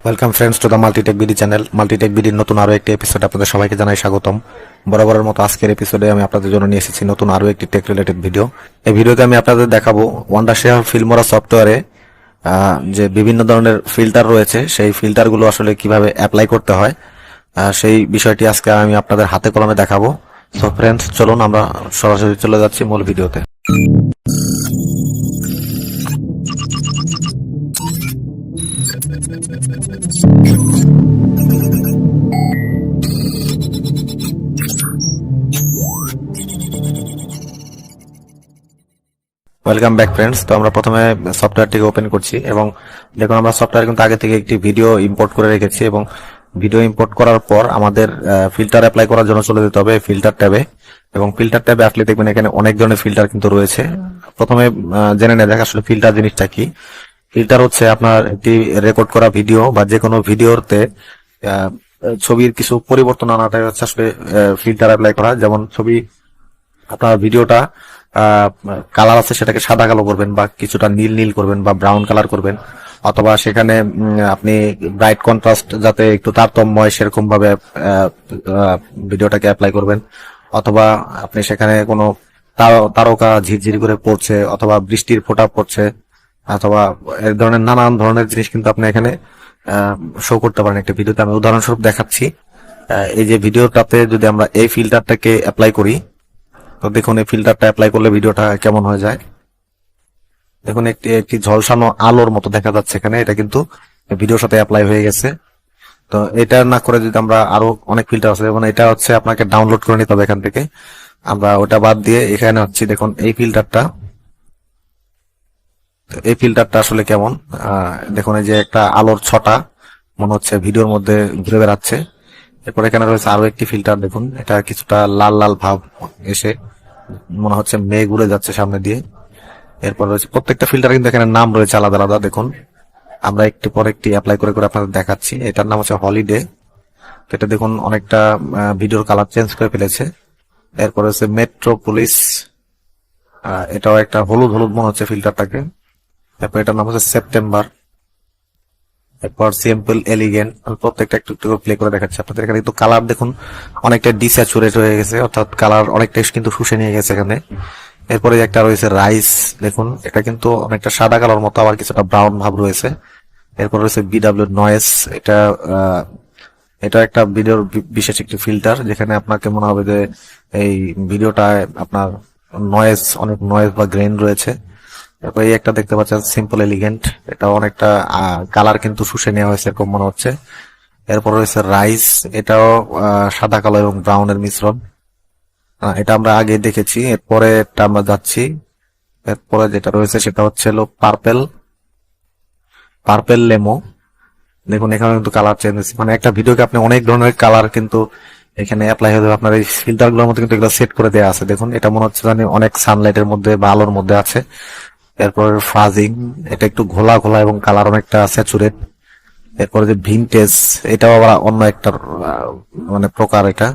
Welcome friends to the Multitech BD channel. Multitech বিডির নতুন আরো একটি এপিসোড আপনাদের সবাইকে জানাই স্বাগতম। বরাবরের মতো আজকের এপিসোডে আমি আপনাদের জন্য নিয়ে এসেছি নতুন আরো একটি টেক রিলেটেড ভিডিও। এই ভিডিওতে আমি আপনাদের দেখাবো ওয়ান্ডারশেয়ার ফিল্মোরা সফটওয়্যারে যে বিভিন্ন ধরনের ফিল্টার রয়েছে, সেই ফিল্টারগুলো আসলে কিভাবে অ্যাপ্লাই করতে হয় সেই বিষয়টি আজকে আমি আপনাদের হাতে কলমে দেখাবো। সো ফ্রেন্ডস, চলুন আমরা সরাসরি চলে যাচ্ছি মূল ভিডিওতে। Welcome back friends. তো আমরা প্রথমে সফটওয়্যারটিকে ওপেন করছি এবং দেখুন আমরা সফটওয়্যার কিন্তু আগে থেকে একটি ভিডিও ইম্পোর্ট করে রেখেছি এবং ভিডিও ইম্পোর্ট করার পর আমাদের ফিল্টার অ্যাপ্লাই করার জন্য চলে যেতে হবে ফিল্টার ট্যাবে। এবং ফিল্টার ট্যাবে আসলে দেখবেন এখানে অনেক ধরনের ফিল্টার কিন্তু রয়েছে। প্রথমে জেনে নেওয়া যাক আসলে ফিল্টার জিনিসটা কি। ফিল্টার হচ্ছে আপনার একটি রেকর্ড করা ভিডিও বা যে কোনো ভিডিওতে ছবির কিছু পরিবর্তন আনাটাই হচ্ছে আসলে ফিল্টার অ্যাপ্লাই করা। যেমন ছবি আপনার ভিডিওটা কালার আছে সেটাকে সাদা কালো করবেন বা কিছুটা নীল নীল করবেন বা ব্রাউন কালার করবেন, অথবা সেখানে আপনি ব্রাইট কন্ট্রাস্ট যাতে একটু তারতম্য হয় সেরকম ভাবে ভিডিওটাকে অ্যাপ্লাই করবেন, অথবা আপনি সেখানে কোনো তারকা ঝিরঝির করে পড়ছে অথবা বৃষ্টির ফোঁটা পড়ছে অথবা এক ধরনের নানান ধরনের জিনিস কিন্তু আপনি এখানে শো করতে পারেন একটা ভিডিওতে। আমি উদাহরণস্বরূপ দেখাচ্ছি। এই যে ভিডিওটাতে যদি আমরা এই ফিল্টারটাকে অ্যাপ্লাই করি, তো দেখুন এই ফিল্টারটা অ্যাপ্লাই করলে ভিডিওটা কেমন হয়ে যায়। দেখুন একটি ঝলসানো আলোর মতো দেখা যাচ্ছে এখানে, এটা কিন্তু ভিডিওর সাথে অ্যাপ্লাই হয়ে গেছে। তো এটা না করে যদি আমরা আরো অনেক ফিল্টার আছে, যেমন এটা হচ্ছে আপনাকে ডাউনলোড করে নিতে হবে এখান থেকে। আমরা ওটা বাদ দিয়ে এখানে হচ্ছে দেখুন এই ফিল্টারটা, এই ফিল্টারটা আসলে কেমন দেখুন, এই যে একটা আলোর ছটা মনে হচ্ছে ভিডিওর মধ্যে ঘুরে বেড়াচ্ছে। এরপর এখানে রয়েছে আরো একটি ফিল্টার, দেখুন এটা কিছুটা লাল লাল ভাব এসে মনে হচ্ছে মেঘ উড়ে যাচ্ছে সামনে দিয়ে। এরপর রয়েছে প্রত্যেকটা ফিল্টার কিন্তু এখানে নাম রয়েছে আলাদা আলাদা। দেখুন আমরা একটি পর একটি অ্যাপ্লাই করে করে আপনাদের দেখাচ্ছি। এটার নাম হচ্ছে হলিডে। তো এটা দেখুন অনেকটা ভিডিওর কালার চেঞ্জ করে ফেলেছে। এরপর হচ্ছে মেট্রোপলিস, এটাও একটা হলুদ হলুদ মনে হচ্ছে ফিল্টারটাকে। এরপর এটার নাম হচ্ছে সেপ্টেম্বর। এরপর সিম্পল এলিগেন্ট। প্রত্যেকটা একটু একটু প্লে করে দেখাচ্ছি আপনাদের। এখানে কিন্তু কালার দেখুন অনেকটা ডিস্যাচুরেট হয়ে গেছে, অর্থাৎ কালার অনেকটাই কিন্তু শুষে নিয়ে গেছে এখানে। এরপরে একটা রয়েছে রাইস, দেখুন এটা কিন্তু অনেকটা সাদা কালার মতো, আবার কিছুটা ব্রাউন ভাব রয়েছে। এরপর রয়েছে বিডাব্লিউ নয়েস, এটা একটা ভিডিওর বিশেষ একটি ফিল্টার, যেখানে আপনাকে মনে হবে যে এই ভিডিওটায় আপনার অনেক নয়েজ বা গ্রেন রয়েছে। তারপর এই একটা দেখতে পাচ্ছেন সিম্পল এলিগেন্ট, এটা অনেকটা কালার কিন্তু শুষে নেওয়া হয়েছে এরকম মনে হচ্ছে। এরপর রয়েছে রাইস, এটাও সাদা কালো এবং ব্রাউনের মিশ্রণ, এটা আমরা আগে দেখেছি। এরপরে এটা আমরা যাচ্ছি, এরপরে যেটা রয়েছে সেটা হচ্ছে পার্পেল লেমো। দেখুন এখানে কিন্তু কালার চেঞ্জ হচ্ছে, মানে একটা ভিডিওকে আপনি অনেক ধরনের কালার কিন্তু এখানে অ্যাপ্লাই হয়ে যাবে। আপনার এই ফিল্টার গুলোর মধ্যে কিন্তু এগুলো সেট করে দেওয়া আছে। দেখুন এটা মনে হচ্ছে জানি অনেক সানলাইটের মধ্যে বা আলোর মধ্যে আছে। এরপর ফাজিং, এটা একটু ঘোলা ঘোলা এবং কালার অনেকটা স্যাচুরেট। এরপরে যে ভিনটেজ, এটাও আবার অন্য একটা মানে প্রকার। এটা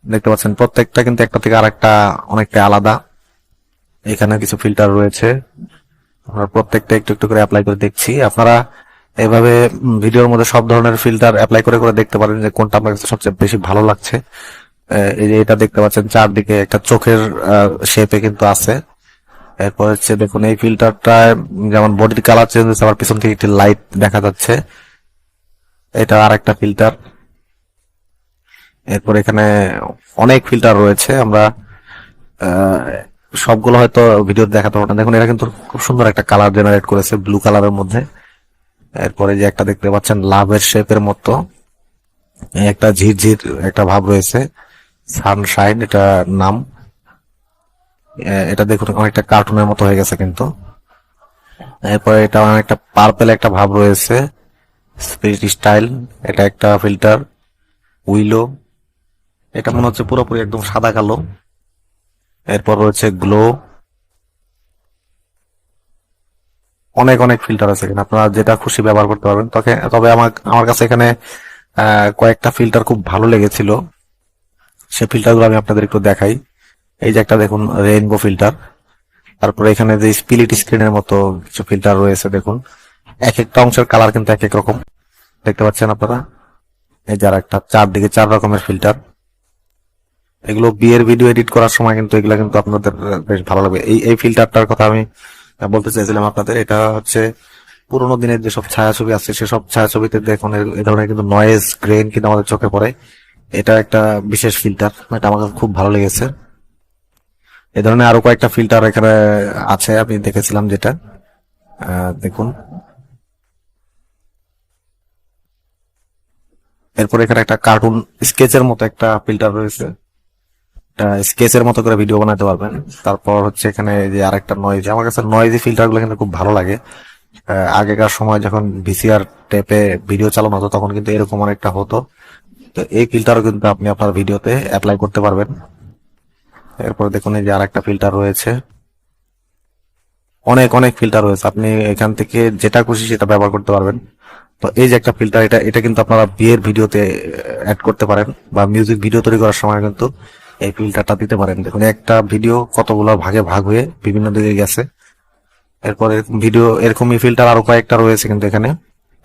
দেখতে পাচ্ছেন প্রত্যেকটা কিন্তু একটা থেকে আরেকটা অনেকটা আলাদা। এখানে কিছু ফিল্টার রয়েছে, আমরা প্রত্যেকটা একটু একটু করে অ্যাপ্লাই করে দেখছি। আপনারা এভাবে ভিডিওর মধ্যে সব ধরনের ফিল্টার অ্যাপ্লাই করে করে দেখতে পারেন যে কোনটা আপনার কাছে সবচেয়ে বেশি ভালো লাগছে। এই যে এটা দেখতে পাচ্ছেন চারদিকে একটা চোখের শেপে কিন্তু আছে। এরপর হচ্ছে দেখুন এই ফিল্টারটা যেমন বডির কালার চেঞ্জ হচ্ছে, আবার পিছন থেকে একটি লাইট দেখা যাচ্ছে, এটা আর একটা ফিল্টার। এরপর এখানে অনেক ফিল্টার রয়েছে, আমরা সবগুলো হয়তো ভিডিও দেখাতে পারবো না। দেখুন এটা কিন্তু খুব সুন্দর একটা কালার জেনারেট করেছে ব্লু কালারের মধ্যে। এরপরে যে একটা দেখতে পাচ্ছেন লাভের শেপের মতো একটা ঝিরঝির একটা ভাব রয়েছে, সানশাইন এটা নাম। এটা দেখুন অনেকটা কার্টুনের মতো হয়ে গেছে কিন্তু। এরপরে এটা অনেকটা পার্পেল একটা ভাব রয়েছে, স্পিরিট স্টাইল, এটা একটা ফিল্টার। উইলো, এটা মনে হচ্ছে পুরোপুরি একদম সাদা কালো। এরপর রয়েছে গ্লো, অনেক অনেক ফিল্টার আছে এখানে, আপনারা যেটা খুশি ব্যবহার করতে পারবেন। তবে আমার কাছে এখানে কয়েকটা ফিল্টার খুব ভালো লেগেছিল, সেই ফিল্টারগুলো আমি আপনাদের একটু দেখাই। এই যে একটা দেখুন রেইনবো ফিল্টার, তারপরে এখানে যে স্প্লিট স্ক্রিনের মতো কিছু ফিল্টার রয়েছে দেখুন, এক একটা অংশের কালার কিন্তু এক এক রকম, দেখতে পাচ্ছেন আপনারা। এই যার একটা চারদিকে 4 রকমের ফিল্টার। এগুলো বিয়ের ভিডিও এডিট করার সময় কিন্তু এগুলো কিন্তু আপনাদের বেশ ভালো লাগবে। এই ফিল্টারটার কথা আমি বলতে চাইছিলাম আপনাদের। এটা হচ্ছে পুরোনো দিনের যেসব ছায়াছবি আছে সেসব ছায়াছবিতে দেখুন এই ধরনের কিন্তু নয়েজ গ্রেন কিন্তু আমাদের চোখে পড়ে। এটা একটা বিশেষ ফিল্টার, এটা আমার কাছে খুব ভালো লেগেছে। এই ধরনের আরো কয়েকটা ফিল্টার এখানে আছে, আমি দেখেছিলাম যেটা দেখুন। এরপর এখানে একটা কার্টুন স্কেচের মতো একটা ফিল্টার রয়েছে, স্কেচের মতো করে ভিডিও বানাতে পারবেন। তারপর হচ্ছে এখানে যে আরেকটা নয়েজ, আমার কাছে নয়েজি ফিল্টার গুলো কিন্তু খুব ভালো লাগে। আগেকার সময় যখন ভিসিআর টেপে ভিডিও চালানো হতো তখন কিন্তু এরকম অনেকটা হতো। তো এই ফিল্টারও কিন্তু আপনি আপনার ভিডিওতে অ্যাপ্লাই করতে পারবেন। এরপর দেখুন এই যে আরেকটা ফিল্টার রয়েছে, অনেক অনেক ফিল্টার রয়েছে, আপনি এখান থেকে যেটা খুশি সেটা ব্যবহার করতে পারবেন। তো এই যে একটা ফিল্টার, এটা কিন্তু আপনারা বিয়ের ভিডিওতে অ্যাড করতে পারেন, বা মিউজিক ভিডিও তৈরি করার সময় কিন্তু এই ফিল্টারটা দিতে পারেন। দেখুন একটা ভিডিও কতগুলো ভাগে ভাগ হয়ে বিভিন্ন দিকে গেছে। এরপরে ভিডিও এরকমই ফিল্টার আরো কয়েকটা রয়েছে কিন্তু এখানে।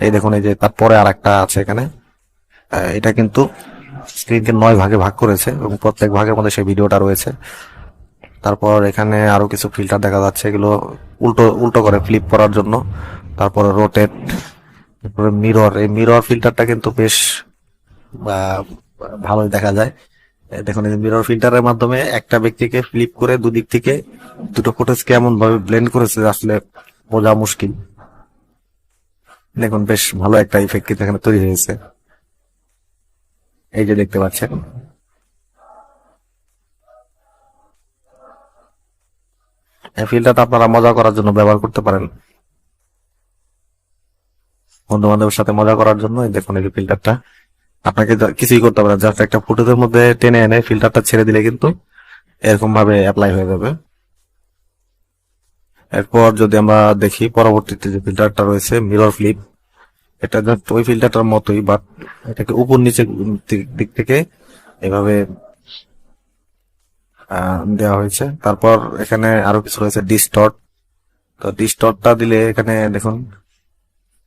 এই দেখুন এই যে তারপরে আর একটা আছে এখানে। এটা কিন্তু স্ক্রিনকে 9 ভাগে ভাগ করেছে এবং প্রত্যেক ভাগের মধ্যে সেই ভিডিওটা রয়েছে। তারপর এখানে আরো কিছু ফিল্টার দেখা যাচ্ছে, এগুলো উল্টো উল্টো করে ফ্লিপ করার জন্য। তারপরে রোটেট, তারপরে মিরর, এই মিরর ফিল্টারটা কিন্তু বেশ ভালোই দেখা যায়। দেখুন এই মিরর ফিল্টারের মাধ্যমে একটা ব্যক্তিকে ফ্লিপ করে দুদিক থেকে দুটো ফুটেজকে এমন ভাবে ব্লেন্ড করেছে আসলে বোঝা মুশকিল। দেখুন বেশ ভালো একটা ইফেক্ট কিন্তু এখানে তৈরি হয়েছে, এই যে দেখতে পাচ্ছেন। এই ফিল্টারটা আপনারা মজা করার জন্য ব্যবহার করতে পারেন, বন্ধু বান্ধবের সাথে মজা করার জন্য। দেখুন এই ফিল্টারটা আপনাকে কিছুই করতে পারে, জাস্ট একটা ফুটেজের মধ্যে টেনে এনে ফিল্টারটা ছেড়ে দিলে কিন্তু এরকম ভাবে অ্যাপ্লাই হয়ে যাবে। এরপর যদি আমরা দেখি পরবর্তীতে যে ফিল্টারটা রয়েছে মিরর ফ্লিপ, এটা জাস্ট ওই ফিল্টারটার মতোই, বাট এটাকে উপর নিচে দিক থেকে এভাবে দেওয়া হয়েছে। তারপর এখানে আরো কিছু রয়েছে ডিস্টর্ট। তো ডিস্টর্টটা দিলে এখানে দেখুন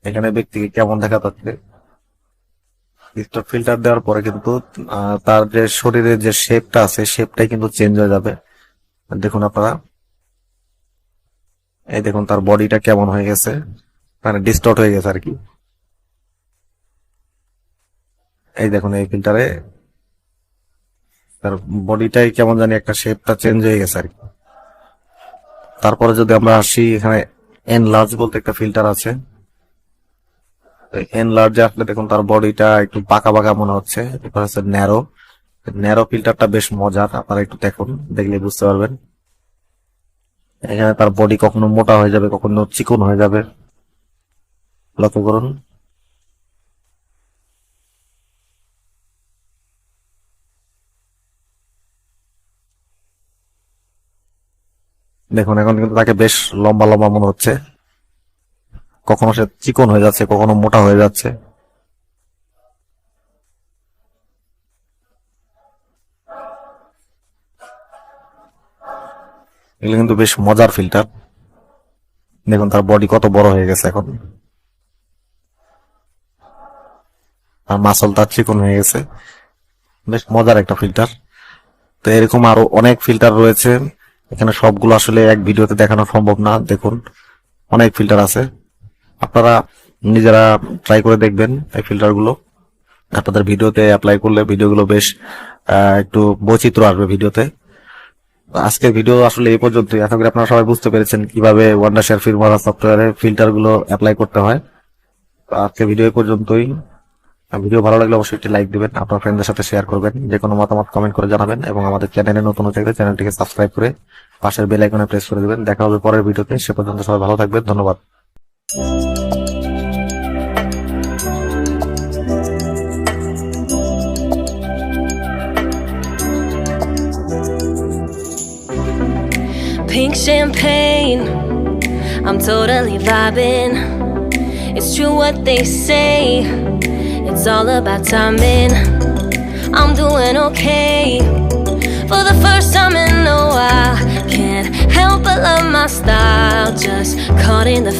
এখানে ব্যক্তিকে কেমন দেখা যাচ্ছে। ডিস্টর্ট ফিল্টার দেওয়ার পরে কিন্তু তার যে শরীরের যে শেপটা আছে শেপটাই কিন্তু চেঞ্জ হয়ে যাবে। দেখুন আপনারা, এই দেখুন তার বডিটা কেমন হয়ে গেছে, মানে ডিস্টর্ট হয়ে গেছে আর কি। এই দেখুন এই ফিল্টারে তার বডিটাই কেমন জানি একটা শেপটা চেঞ্জ হয়ে গেছে আর কি। তারপরে যদি আমরা আসি এখানে এনলার্জ বলতে একটা ফিল্টার আছে। এনলার্জে আসলে দেখুন তার বডিটা একটু বাঁকা বাঁকা মনে হচ্ছে। এরপর হচ্ছে ন্যারো, ন্যারো ফিল্টারটা বেশ মজার, আপনারা একটু দেখুন, দেখলে বুঝতে পারবেন। এখানে তার বডি কখনো মোটা হয়ে যাবে, কখনো চিকন হয়ে যাবে, লক্ষ্য করুন। দেখুন এখন কিন্তু তাকে বেশ লম্বা লম্বা মনে হচ্ছে, কখনো সে চিকন হয়ে যাচ্ছে, কখনো মোটা হয়ে যাচ্ছে। এগুলো কিন্তু বেশ মজার ফিল্টার। দেখুন তার বডি কত বড় হয়ে গেছে এখন, আর মাসল তার চিকন হয়ে গেছে, বেশ মজার একটা ফিল্টার। তো এরকম আরো অনেক ফিল্টার রয়েছে, এখানে সবগুলো আসলে এক ভিডিওতে দেখানো সম্ভব না। দেখুন অনেক ফিল্টার আছে, আপনারা নিজেরা ট্রাই করে দেখবেন এই ফিল্টার গুলো। আপনাদের ভিডিওতে অ্যাপ্লাই করলে ভিডিওগুলো বেশ একটু বৈচিত্র্য আসবে ভিডিওতে। আজকের ভিডিও আসলে এই পর্যন্তই। আশা করি আপনারা সবাই বুঝতে পেরেছেন কিভাবে ওয়ান্ডারশেয়ার ফিল্মোরা সফটওয়্যারে ফিল্টার গুলো অ্যাপ্লাই করতে হয়। তো আজকের ভিডিও এই পর্যন্তই। ভিডিও ভালো লাগলে অবশ্যই একটি লাইক দিবেন, আপনার ফ্রেন্ডদের সাথে শেয়ার করবেন, যে কোনো মতামত কমেন্ট করে জানাবেন, এবং আমাদের চ্যানেলে নতুন হয়ে থাকলে চ্যানেলটিকে সাবস্ক্রাইব করে পাশের বেল আইকনে প্রেস করে দিবেন। দেখা হবে পরের ভিডিওতে, সে পর্যন্ত সবাই ভালো থাকবেন, ধন্যবাদ। Pink champagne, I'm totally vibing. It's true what they say, it's all about timing. I'm doing okay for the first time in a while. Can't help but love my style, just caught in the